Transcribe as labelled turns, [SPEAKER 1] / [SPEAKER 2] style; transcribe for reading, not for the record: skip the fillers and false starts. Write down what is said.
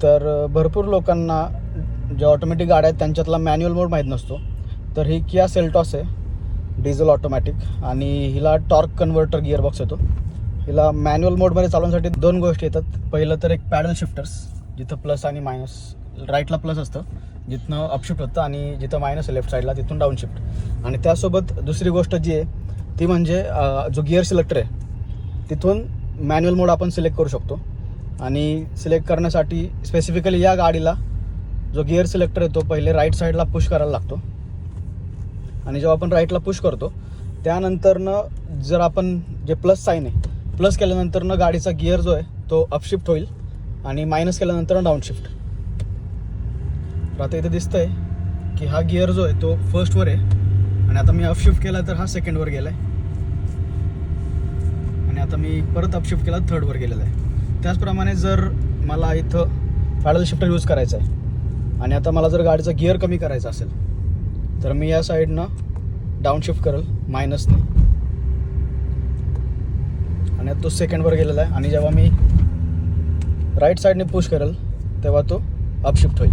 [SPEAKER 1] तर भरपूर लोकांना जे ऑटोमॅटिक गाड्या आहेत त्यांच्यातला मॅन्युअल मोड माहीत नसतो. तर ही किया सेल्टॉस आहे, डिझेल ऑटोमॅटिक, आणि हिला टॉर्क कन्व्हर्टर गिअरबॉक्स येतो. हिला मॅन्युअल मोडमध्ये चालवण्यासाठी 2 गोष्टी येतात. पहिलं तर एक पॅडल शिफ्टर्स, जिथं प्लस आणि मायनस, राईटला प्लस असतं जिथनं अपशिफ्ट होतं, आणि जिथं मायनस आहे लेफ्ट साईडला तिथून डाऊन शिफ्ट. आणि त्यासोबत दुसरी गोष्ट जी आहे ती म्हणजे जो गिअर सिलेक्टर आहे तिथून मॅन्युअल मोड आपण सिलेक्ट करू शकतो. आणि सिलेक्ट करण्यासाठी स्पेसिफिकली या गाडीला जो गिअर सिलेक्टर आहे तो पहिले राईट साईडला पुश करायला लागतो. आणि जेव्हा आपण राईटला पुश करतो त्यानंतरनं जर आपण जे प्लस साईन आहे, प्लस केल्यानंतरनं गाडीचा गिअर जो आहे तो अपशिफ्ट होईल, आणि मायनस केल्यानंतर डाऊन शिफ्ट. तर आता इथे दिसतंय की हा गिअर जो आहे तो फर्स्टवर आहे, आणि आता मी अपशिफ्ट केला तर हा सेकंडवर गेला आहे, आणि आता मी परत अपशिफ्ट केला थर्डवर गेलेला आहे. त्याचप्रमाणे जर मला इथं पॅडल शिफ्टर यूज करायचा आहे आणि आता मला जर गाडीचा गिअर कमी करायचा असेल तर मी या साईडनं डाऊन शिफ्ट करेल मायनसने, आणि आता तो सेकंडवर गेलेला आहे. आणि जेव्हा मी राईट साईडने पुश करेल तेव्हा तो अपशिफ्ट होईल.